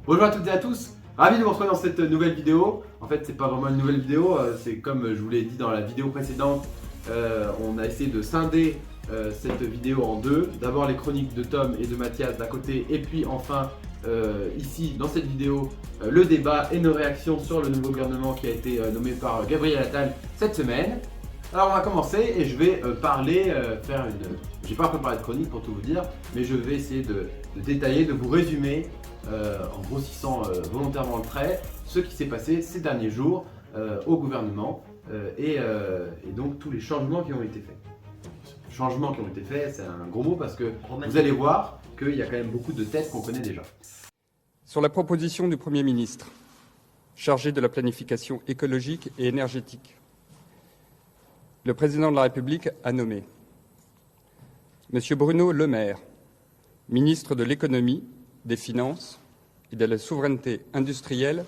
Bonjour à toutes et à tous, ravi de vous retrouver dans cette nouvelle vidéo. En fait, c'est pas vraiment une nouvelle vidéo, c'est comme je vous l'ai dit dans la vidéo précédente, on a essayé de scinder cette vidéo en deux. D'abord les chroniques de Tom et de Mathias d'un côté, et puis enfin ici dans cette vidéo le débat et nos réactions sur le nouveau gouvernement qui a été nommé par Gabriel Attal cette semaine. Alors on va commencer et je vais faire une... J'ai pas préparé de chronique pour tout vous dire, mais je vais essayer de détailler, de vous résumer en grossissant volontairement le trait, ce qui s'est passé ces derniers jours au gouvernement et donc tous les changements qui ont été faits. Changements qui ont été faits, c'est un gros mot parce que vous allez voir qu'il y a quand même beaucoup de têtes qu'on connaît déjà. Sur la proposition du Premier ministre, chargé de la planification écologique et énergétique, le Président de la République a nommé M. Bruno Le Maire, ministre de l'Économie, des Finances et de la Souveraineté industrielle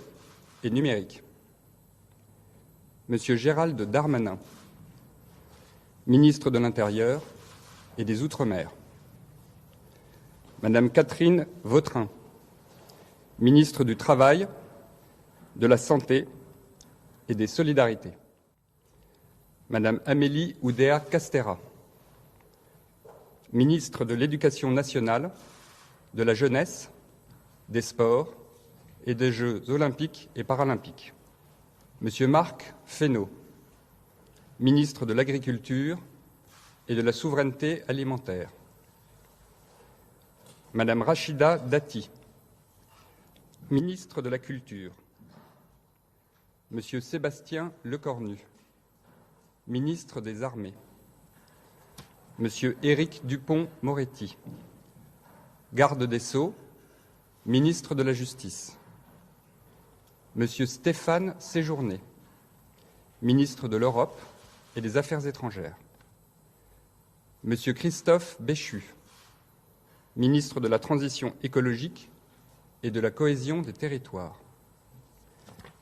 et numérique. M. Gérald Darmanin, ministre de l'Intérieur et des Outre-mer. Madame Catherine Vautrin, ministre du Travail, de la Santé et des Solidarités. Madame Amélie Oudéa-Castéra, ministre de l'Éducation nationale, de la Jeunesse, des Sports et des Jeux olympiques et paralympiques. Monsieur Marc Fesneau, ministre de l'Agriculture et de la Souveraineté alimentaire. Madame Rachida Dati, ministre de la Culture. Monsieur Sébastien Lecornu, ministre des Armées. Monsieur Éric Dupond-Moretti, garde des Sceaux, ministre de la Justice. Monsieur Stéphane Séjourné, ministre de l'Europe et des Affaires étrangères. Monsieur Christophe Béchu, ministre de la Transition écologique et de la cohésion des territoires.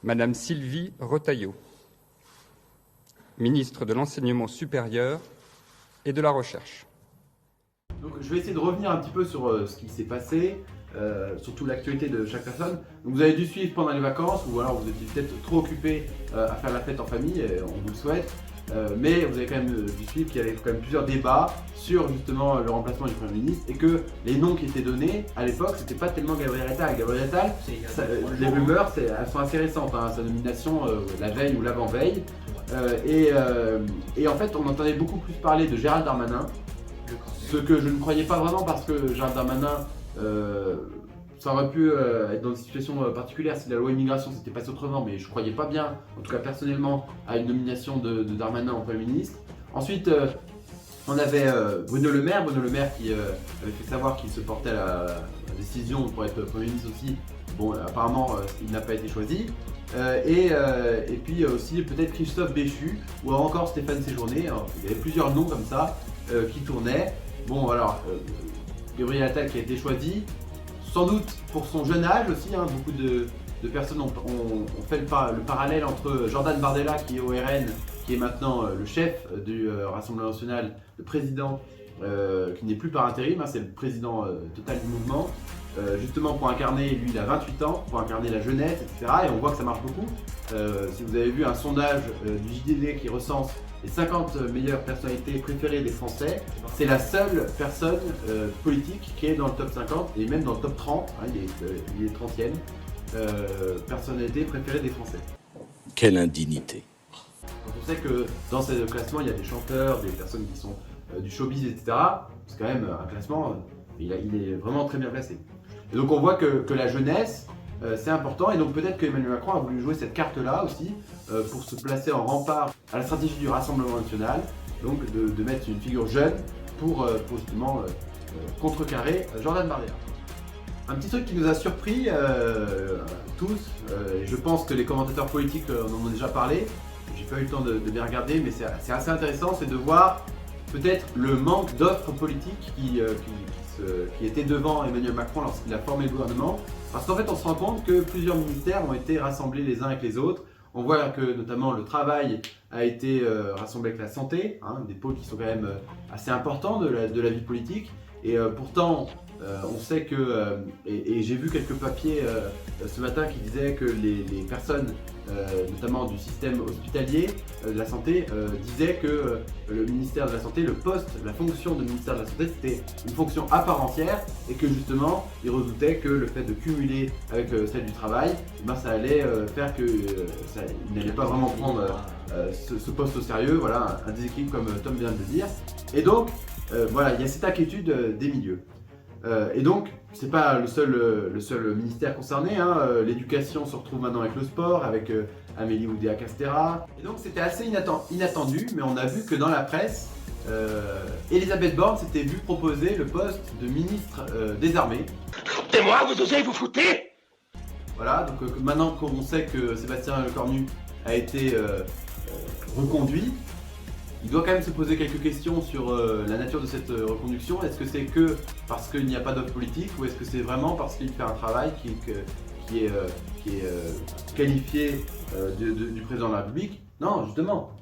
Madame Sylvie Retailleau, ministre de l'Enseignement supérieur et de la Recherche. Donc, je vais essayer de revenir un petit peu sur ce qui s'est passé, surtout l'actualité de chaque personne. Donc, vous avez dû suivre pendant les vacances, ou alors vous étiez peut-être trop occupé à faire la fête en famille, on vous le souhaite. Mais vous avez quand même dû suivre qu'il y avait quand même plusieurs débats sur justement le remplacement du Premier ministre et que les noms qui étaient donnés à l'époque c'était pas tellement Gabriel Attal. Gabriel Attal, les rumeurs elles sont assez récentes, hein, sa nomination la veille ou l'avant-veille. Et en fait on entendait beaucoup plus parler de Gérald Darmanin, ce que je ne croyais pas vraiment parce que Gérald Darmanin ça aurait pu être dans une situation particulière si la loi immigration s'était passée autrement, mais je ne croyais pas bien, en tout cas personnellement, à une nomination de Darmanin en Premier ministre. Ensuite, on avait Bruno Le Maire qui avait fait savoir qu'il se portait à la décision pour être Premier ministre aussi. Bon, apparemment, il n'a pas été choisi. Et puis aussi peut-être Christophe Béchu ou encore Stéphane Séjourné. Alors, il y avait plusieurs noms comme ça qui tournaient. Bon, alors, Gabriel Attal qui a été choisi. Sans doute pour son jeune âge aussi, hein, beaucoup de personnes ont fait le parallèle entre Jordan Bardella qui est au RN, qui est maintenant le chef du Rassemblement national, le président, qui n'est plus par intérim, hein, c'est le président total du mouvement, justement pour incarner, lui il a 28 ans, pour incarner la jeunesse, etc. Et on voit que ça marche beaucoup. Si vous avez vu un sondage du JDD qui recense les 50 meilleures personnalités préférées des Français, c'est la seule personne politique qui est dans le top 50 et même dans le top 30, hein, il est 30e, personnalité préférée des Français. Quelle indignité. Donc on sait que dans ce classement, il y a des chanteurs, des personnes qui sont du showbiz, etc. C'est quand même un classement, il est vraiment très bien placé. Et donc on voit que la jeunesse, c'est important et donc peut-être que Emmanuel Macron a voulu jouer cette carte-là aussi pour se placer en rempart à la stratégie du Rassemblement national, donc de mettre une figure jeune pour justement contrecarrer Jordan Bardella. Un petit truc qui nous a surpris tous, et je pense que les commentateurs politiques en ont déjà parlé, j'ai pas eu le temps de bien regarder, mais c'est assez intéressant, c'est de voir peut-être le manque d'offres politiques qui était devant Emmanuel Macron lorsqu'il a formé le gouvernement. Parce qu'en fait, on se rend compte que plusieurs ministères ont été rassemblés les uns avec les autres. On voit que notamment le travail a été rassemblé avec la santé, hein, des pôles qui sont quand même assez importants de la vie politique. Et pourtant, On sait que, et j'ai vu quelques papiers ce matin qui disaient que les personnes, notamment du système hospitalier de la santé, disaient que le ministère de la Santé, le poste, la fonction de ministère de la Santé, c'était une fonction à part entière et que justement, ils redoutaient que le fait de cumuler avec celle du travail, ça allait faire qu'ils n'allaient pas vraiment prendre ce poste au sérieux, voilà, un déséquilibre comme Tom vient de le dire. Et donc, voilà, il y a cette inquiétude des milieux. Et donc, c'est pas le seul ministère concerné, hein. L'éducation se retrouve maintenant avec le sport, avec Amélie Oudéa-Castéra. Et donc c'était assez inattendu, mais on a vu que dans la presse, Elisabeth Borne s'était vue proposer le poste de ministre des Armées. Et moi, vous osez vous foutez? Voilà, donc maintenant qu'on sait que Sébastien Lecornu a été reconduit, il doit quand même se poser quelques questions sur la nature de cette reconduction. Est-ce que c'est que parce qu'il n'y a pas d'offre politique ou est-ce que c'est vraiment parce qu'il fait un travail qui est qualifié du président de la République? Non, justement.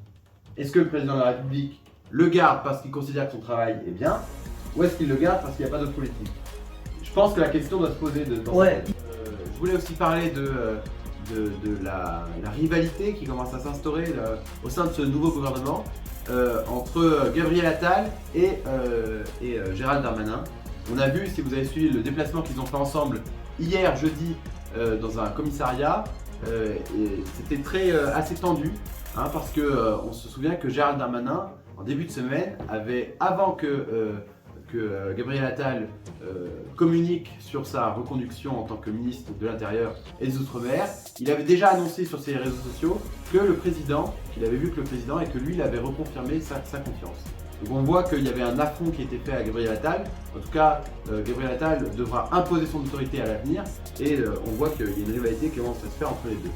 Est-ce que le président de la République le garde parce qu'il considère que son travail est bien ou est-ce qu'il le garde parce qu'il n'y a pas d'offre politique? Je pense que la question doit se poser dans sa tête. Je voulais aussi parler de la rivalité qui commence à s'instaurer au sein de ce nouveau gouvernement. Entre Gabriel Attal et Gérald Darmanin. On a vu, si vous avez suivi le déplacement qu'ils ont fait ensemble hier jeudi dans un commissariat, et c'était assez tendu, hein, parce que on se souvient que Gérald Darmanin, en début de semaine, avant que Gabriel Attal communique sur sa reconduction en tant que ministre de l'Intérieur et des Outre-mer, il avait déjà annoncé sur ses réseaux sociaux que le président, qu'il avait vu que le président et que lui, il avait reconfirmé sa confiance. Donc on voit qu'il y avait un affront qui était fait à Gabriel Attal. En tout cas, Gabriel Attal devra imposer son autorité à l'avenir et on voit qu'il y a une rivalité qui commence à se faire entre les deux.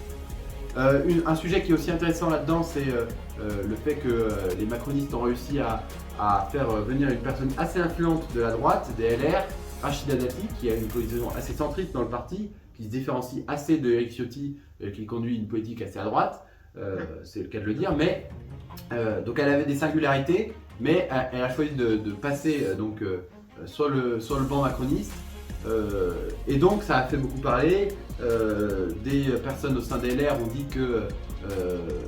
Un sujet qui est aussi intéressant là-dedans, c'est le fait que les macronistes ont réussi à faire venir une personne assez influente de la droite, des LR, Rachida Dati, qui a une position assez centriste dans le parti, qui se différencie assez de Éric Ciotti, qui conduit une politique assez à droite, c'est le cas de le dire, mais donc elle avait des singularités, mais elle a choisi de passer sur le banc macroniste. Et donc ça a fait beaucoup parler. Des personnes au sein des LR ont dit que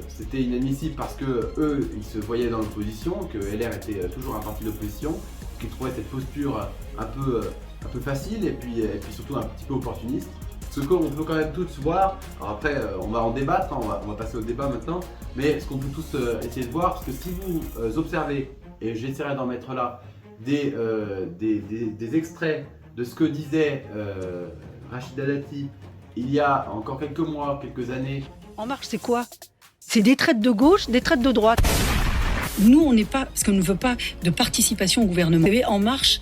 c'était inadmissible parce que eux ils se voyaient dans l'opposition, que LR était toujours un parti d'opposition, qu'ils trouvaient cette posture un peu facile et puis surtout un petit peu opportuniste. Ce qu'on peut quand même tous voir, alors après on va en débattre, hein, on va passer au débat maintenant, mais ce qu'on peut tous essayer de voir, parce que si vous observez, et j'essaierai d'en mettre là, des extraits de ce que disait Rachida Dati il y a encore quelques mois, quelques années. En Marche, c'est quoi? C'est des traites de gauche, des traites de droite. Nous, on n'est pas, parce qu'on ne veut pas de participation au gouvernement. Vous savez, En Marche,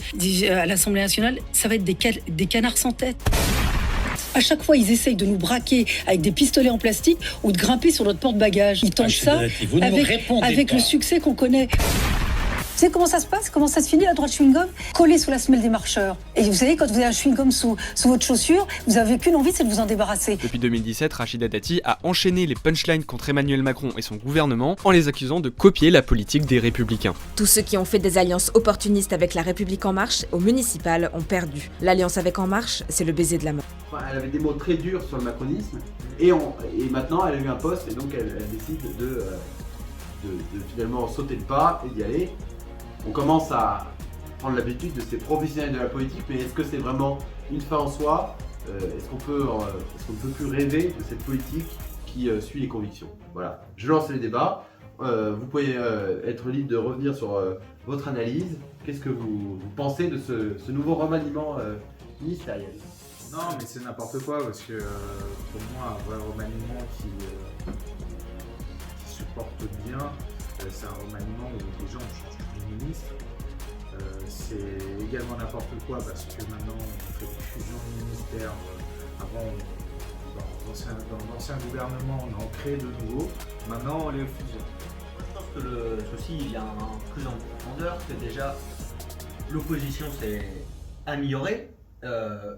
à l'Assemblée nationale, ça va être des canards sans tête. À chaque fois, ils essayent de nous braquer avec des pistolets en plastique ou de grimper sur notre porte-bagages. Ils tentent ça avec le succès qu'on connaît. Vous savez comment ça se passe? Comment ça se finit, la droite chewing-gum? Collé sous la semelle des marcheurs. Et vous savez, quand vous avez un chewing-gum sous votre chaussure, vous avez qu'une envie, c'est de vous en débarrasser. Depuis 2017, Rachida Dati a enchaîné les punchlines contre Emmanuel Macron et son gouvernement en les accusant de copier la politique des Républicains. Tous ceux qui ont fait des alliances opportunistes avec La République En Marche, au municipal, ont perdu. L'alliance avec En Marche, c'est le baiser de la mort. Elle avait des mots très durs sur le macronisme, et maintenant elle a eu un poste, et donc elle décide de finalement sauter le pas et d'y aller. On commence à prendre l'habitude de ces professionnels de la politique, mais est-ce que c'est vraiment une fin en soi? Est-ce qu'on ne peut plus rêver de cette politique qui suit les convictions? Voilà, je lance les débats. Vous pouvez être libre de revenir sur votre analyse. Qu'est-ce que vous pensez de ce nouveau remaniement ministériel? Non, mais c'est n'importe quoi, parce que pour moi, un vrai remaniement qui supporte bien, c'est un remaniement où déjà on change de ministre. C'est également n'importe quoi parce que maintenant on fait des fusions de ministères. Avant, dans l'ancien gouvernement, on en crée de nouveaux. Maintenant, on les fusionne. Je pense que le souci il vient plus en profondeur, que déjà l'opposition s'est améliorée.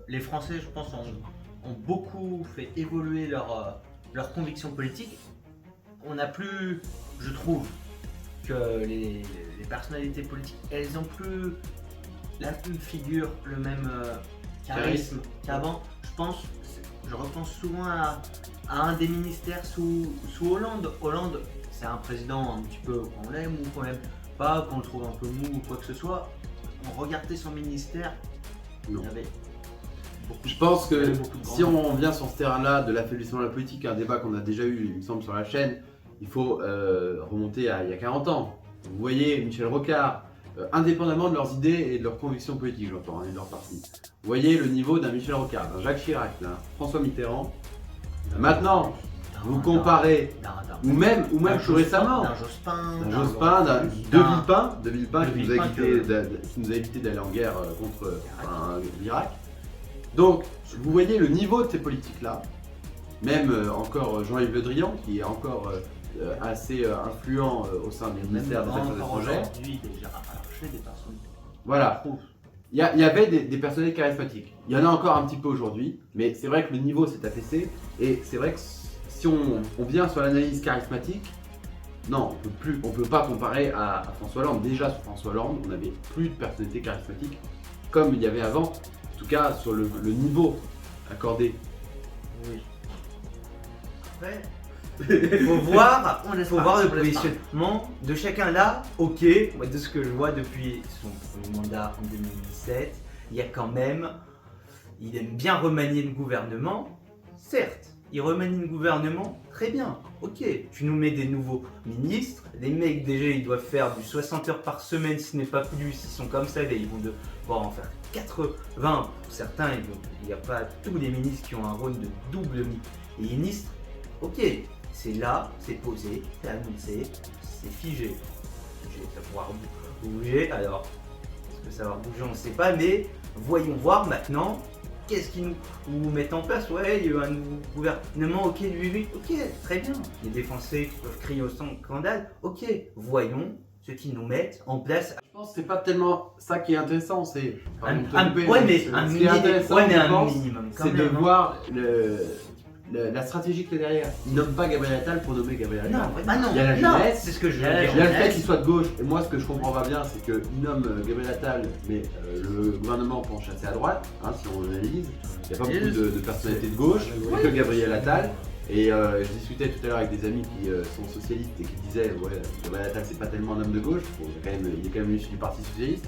Les Français, je pense, ont beaucoup fait évoluer leurs convictions politiques. On n'a plus, je trouve, que les personnalités politiques, elles ont plus la même figure, le même charisme qu'avant. Je repense souvent à un des ministères sous Hollande. Hollande, c'est un président un petit peu qu'on l'aime ou qu'on l'aime pas, qu'on le trouve un peu mou ou quoi que ce soit. On regardait son ministère, Non. il y avait Je pense que beaucoup de si on vient sur ce terrain-là de l'affaiblissement de la politique, un débat qu'on a déjà eu, il me semble, sur la chaîne, il faut remonter à il y a 40 ans. Vous voyez Michel Rocard, indépendamment de leurs idées et de leurs convictions politiques, j'entends, et de leur parti. Vous voyez le niveau d'un Michel Rocard, d'un Jacques Chirac, d'un François Mitterrand. Maintenant, vous comparez, ou même plus récemment, d'un Jospin, d'un Jospin, de Villepin qui nous a que- évité d'aller en guerre contre l'Irak. Donc, vous voyez le niveau de ces politiques-là, même encore Jean-Yves Le Drian, qui est encore assez influent au sein du ministère des Affaires étrangères. Aujourd'hui, déjà arraché des personnes. Voilà. Il y avait des personnalités charismatiques. Il y en a encore un petit peu aujourd'hui, mais c'est vrai que le niveau s'est affaissé. Et c'est vrai que si on vient sur l'analyse charismatique, non, on peut pas comparer à François Hollande. Déjà sur François Hollande, on n'avait plus de personnalités charismatiques comme il y avait avant. En tout cas, sur le niveau accordé. Oui. Après, faut voir le positionnement de chacun là. Ok, moi de ce que je vois depuis son premier mandat en 2017, il aime bien remanier le gouvernement. Certes, il remanie le gouvernement très bien. Ok, tu nous mets des nouveaux ministres. Les mecs déjà ils doivent faire du 60 heures par semaine, si ce n'est pas plus. Ils sont comme ça, ils vont devoir en faire 80 pour certains. Il n'y a pas tous les ministres qui ont un rôle de double ministre. Ok, c'est là, c'est posé, c'est annoncé, c'est figé. Ça va pouvoir bouger. Alors, est-ce que ça va bouger, on ne sait pas, mais voyons voir maintenant. Qu'est-ce qu'ils nous mettent en place? Ouais, il y a eu un nouveau gouvernement, ok, ok, très bien. Les Français qui peuvent crier au scandale, ok, voyons ce qu'ils nous mettent en place. Je pense que c'est pas tellement ça qui est intéressant, c'est Un minimum quand c'est de même, hein. voir la stratégie qu'il y a derrière. Ils nomment pas Gabriel Attal pour nommer Gabriel Attal. Non, Il y a la jeunesse, c'est ce que je il y veux a dire. le fait qu'il soit de gauche, et moi ce que je comprends pas bien, c'est qu'il nomme Gabriel Attal, mais le gouvernement penche assez à droite, hein, si on l'analyse. Il n'y a pas beaucoup de personnalités de gauche, que Gabriel Attal. Et je discutais tout à l'heure avec des amis qui sont socialistes et qui disaient ouais, Gabriel Attal c'est pas tellement un homme de gauche, bon, il est quand même issu du Parti Socialiste.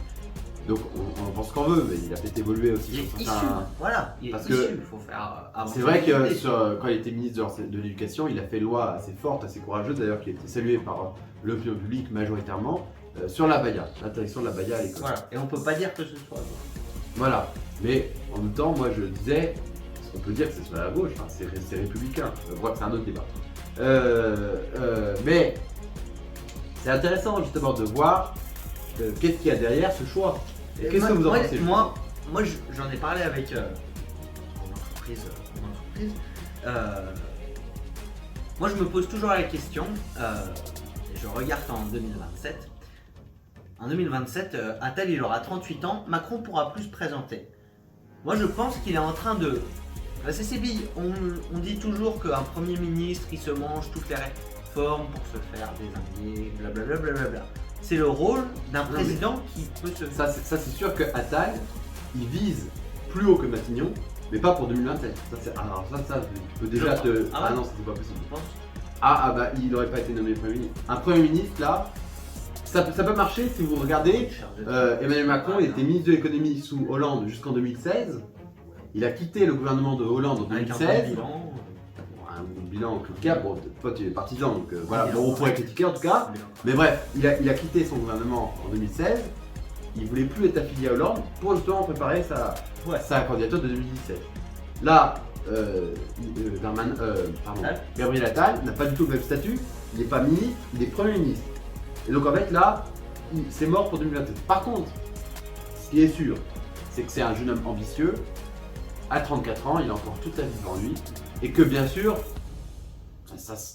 Donc on en pense qu'on veut, mais il a peut-être évolué aussi Il est sur issu, certains... voilà, il est Parce issu, que il faut faire avancer C'est vrai les que idées. quand il était ministre de l'Éducation, il a fait une loi assez forte, assez courageuse d'ailleurs, qui a été saluée par l'opinion publique majoritairement, sur l'abaya, l'interdiction de l'abaya à l'école. Voilà, et on peut pas dire que ce soit. Voilà, mais en même temps, moi je disais, on peut dire que c'est sur la gauche, enfin, c'est républicain, bref, c'est un autre débat. Mais c'est intéressant justement de voir qu'est-ce qu'il y a derrière ce choix. Et qu'est-ce que vous en pensez? Moi, j'en ai parlé avec mon entreprise. Moi, je me pose toujours la question, et je regarde en 2027. En 2027, Attal il aura 38 ans, Macron pourra plus se présenter. Moi, je pense qu'il est en train de passer ses billes. On dit toujours qu'un Premier ministre, il se mange toutes les réformes pour se faire désigner, blablabla. C'est le rôle d'un président qui peut se... Ça c'est sûr que Attal, il vise plus haut que Matignon, mais pas pour 2027. Alors ça, tu peux déjà te... Ah non, c'était pas possible. Je pense. Bah il n'aurait pas été nommé Premier ministre. Un Premier ministre là, ça peut marcher si vous regardez. Emmanuel Macron, il était ministre de l'économie sous Hollande jusqu'en 2016. Il a quitté le gouvernement de Hollande en Avec 2016. un Un bilan critiquable, bon, toi tu es partisan, donc voilà, Oui, bon, on pourrait critiquer en tout cas. Bien. Mais bref, il a quitté son gouvernement en 2016. Il voulait plus être affilié à Hollande pour justement préparer sa candidature de 2017. Là, Gabriel Attal n'a pas du tout le même statut. Il n'est pas ministre, il est Premier ministre. Et donc en fait là, c'est mort pour 2027. Par contre, ce qui est sûr, c'est que c'est un jeune homme ambitieux. À 34 ans, il a encore toute sa vie devant lui. Et que bien sûr,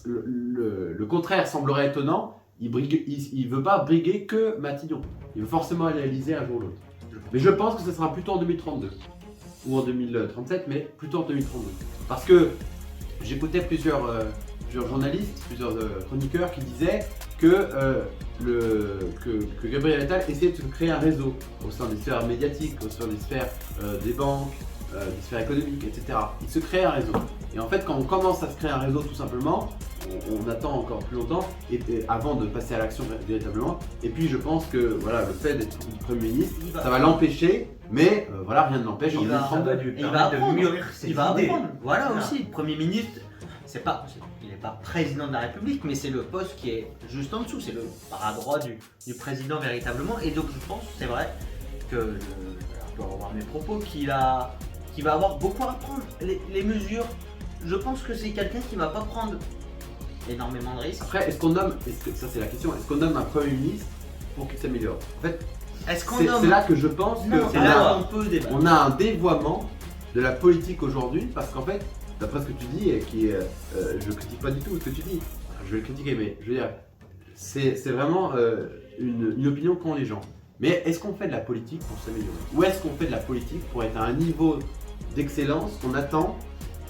le contraire semblerait étonnant. Il veut pas briguer que Matignon. Il veut forcément aller à l'Élysée un jour ou l'autre. Mais je pense que ce sera plutôt en 2032. Ou en 2037, mais plutôt en 2032. Parce que j'écoutais plusieurs journalistes, plusieurs chroniqueurs qui disaient que Gabriel Attal essaie de se créer un réseau au sein des sphères médiatiques, au sein des sphères des banques, des sphères économiques, etc. Il se crée un réseau. Et en fait, quand on commence à se créer un réseau tout simplement, on attend encore plus longtemps avant de passer à l'action véritablement. Et puis je pense que voilà, le fait d'être Premier ministre, ça va l'empêcher, mais voilà, rien ne l'empêche en 2032. Il va apprendre. Il va idées. apprendre. Voilà aussi, Premier ministre, il n'est pas président de la République, mais c'est le poste qui est juste en dessous, c'est le bras droit du président véritablement. Et donc je pense, c'est vrai, que je dois revoir mes propos, qu'il va avoir beaucoup à apprendre. Les mesures, je pense que c'est quelqu'un qui va pas prendre énormément de risques. Après, ça c'est la question, est-ce qu'on nomme un Premier ministre pour qu'il s'améliore? En fait, c'est là que je pense c'est là où on peut débattre. on a un dévoiement de la politique aujourd'hui, parce qu'en fait, d'après ce que tu dis, je critique pas du tout ce que tu dis, je vais le critiquer, mais je veux dire, c'est vraiment une opinion qu'ont les gens. Mais est-ce qu'on fait de la politique pour s'améliorer? Ou est-ce qu'on fait de la politique pour être à un niveau d'excellence qu'on attend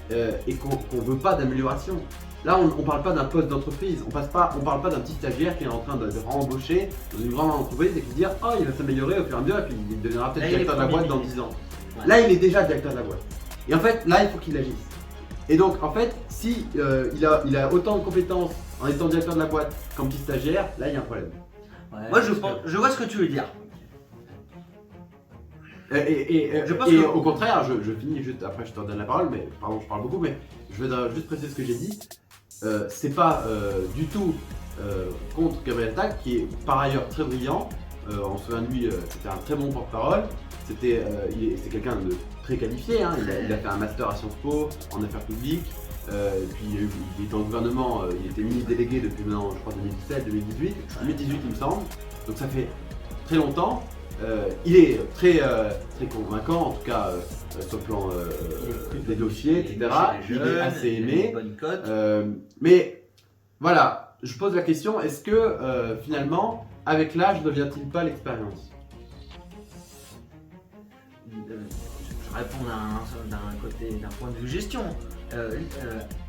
et qu'on veut pas d'amélioration? Là, on parle pas d'un poste d'entreprise, on parle pas d'un petit stagiaire qui est en train de embaucher dans une grande entreprise et qui se dit « Oh, il va s'améliorer au fur et à mesure et puis il deviendra peut-être directeur de la boîte dans 10 ans. » Là, il est déjà directeur de la boîte. Et en fait, là, il faut qu'il agisse. Et donc, en fait, si il a autant de compétences en étant directeur de la boîte qu'en petit stagiaire, là, il y a un problème. Ouais, moi, je vois ce que tu veux dire. Au contraire, je finis juste après, je te redonne la parole, mais pardon, je parle beaucoup, mais je veux juste préciser ce que j'ai dit. C'est pas du tout contre Gabriel Attal, qui est par ailleurs très brillant. On se souvient de lui, c'était un très bon porte-parole. C'est quelqu'un de très qualifié, hein. Il a fait un master à Sciences Po en affaires publiques. Puis il est dans le gouvernement, il était ministre délégué depuis maintenant, je crois 2017, 2018, il me semble. Donc ça fait très longtemps. Il est très convaincant, en tout cas sur le plan des dossiers, etc. Il est assez aimé. Mais voilà, je pose la question, est-ce que finalement, avec l'âge, ne vient-il pas l'expérience? Je réponds d'un point de vue gestion.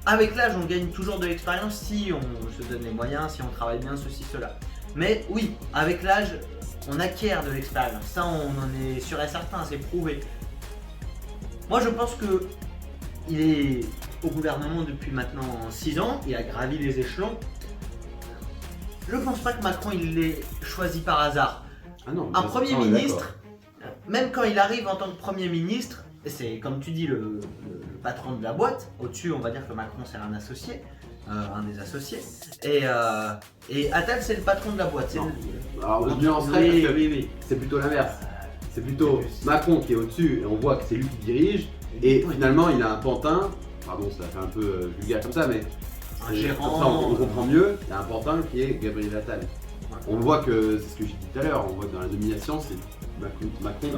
Avec l'âge, on gagne toujours de l'expérience si on se donne les moyens, si on travaille bien, ceci, cela. Mais oui, avec l'âge, on acquiert de l'expérience. Ça, on en est sûr et certain, c'est prouvé. Moi, je pense que il est au gouvernement depuis maintenant 6 ans, il a gravi les échelons. Je pense pas que Macron, il l'ait choisi par hasard. Ah non, un Premier ministre, même quand il arrive en tant que Premier ministre, c'est comme tu dis le patron de la boîte. Au-dessus, on va dire que Macron c'est un associé, un des associés. Et Attal c'est le patron de la boîte. Alors on nuancerait parce que c'est plutôt l'inverse. C'est plutôt Macron qui est au-dessus et on voit que c'est lui qui dirige. Et finalement il a un pantin, pardon ça fait un peu vulgaire comme ça, mais un gérant. Comme ça on comprend mieux, il y a un pantin qui est Gabriel Attal. On voit que, c'est ce que j'ai dit tout à l'heure, on voit que dans la nomination, c'est Macron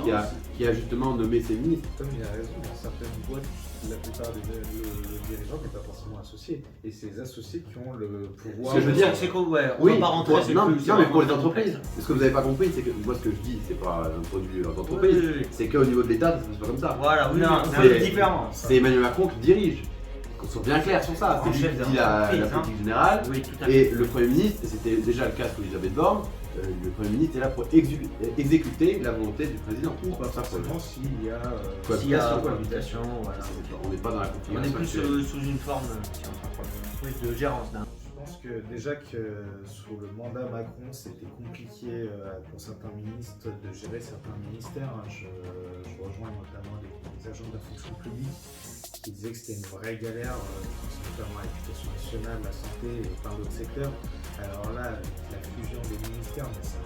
qui a justement nommé ses ministres. Comme il a raison, dans certaines boîtes, la plupart des dirigeants n'est pas forcément associé. Et c'est les associés qui ont le pouvoir. Ce que je veux dire, c'est qu'on va pas rentrer. Non, mais pour les entreprises. Ce que vous n'avez pas compris, c'est que moi ce que je dis, c'est pas un produit d'entreprise, c'est qu'au niveau de l'État, ça se passe pas comme ça. Voilà, c'est différent. C'est Emmanuel Macron qui dirige. Qu'on soit bien clair sur ça, c'est lui qui dit la politique générale, et le Premier ministre, et c'était déjà le cas sous Elisabeth Borne, le Premier ministre est là pour exécuter la volonté du président. Ou pas forcément s'il y a cohabitation, voilà. On n'est pas dans la configuration. On est plus sous une forme de gérance. Je pense que déjà que sous le mandat Macron, c'était compliqué pour certains ministres de gérer certains ministères. Je rejoins notamment les agents de la fonction publique qui disaient que c'était une vraie galère, notamment à l'éducation nationale, la santé et plein d'autres secteurs. Alors là, la fusion des ministères, mais ça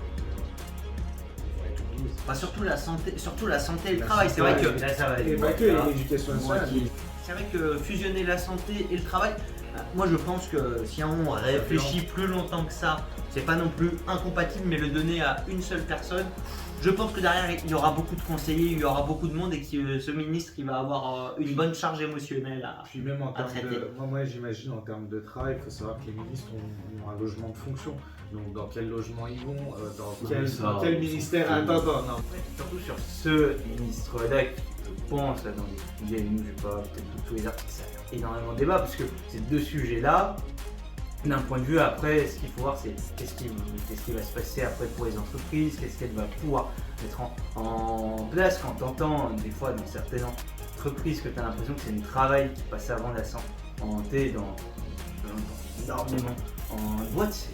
va être une bah, surtout la santé et le travail. C'est vrai que là, ça va et pas que l'éducation nationale. C'est vrai que fusionner la santé et le travail, moi je pense que si on réfléchit plus longtemps que ça, c'est pas non plus incompatible, mais le donner à une seule personne, je pense que derrière il y aura beaucoup de conseillers, il y aura beaucoup de monde et que ce ministre il va avoir une bonne charge émotionnelle à Puis même en termes traiter. Moi j'imagine en termes de travail, il faut savoir que les ministres ont un logement de fonction. Donc dans quel logement ils vont, dans quel ministère. Attends, non. Surtout sur ce ministre-là, je pense, là, dans les sujets, nous, je vais pas peut-être tous les articles, ça a énormément de débat, parce que ces deux sujets-là, d'un point de vue après, ce qu'il faut voir, c'est qu'est-ce qui va se passer après pour les entreprises, qu'est-ce qu'elles vont pouvoir mettre en place quand tu entends des fois dans certaines entreprises que tu as l'impression que c'est du travail qui passe avant la santé dans énormément en boîte.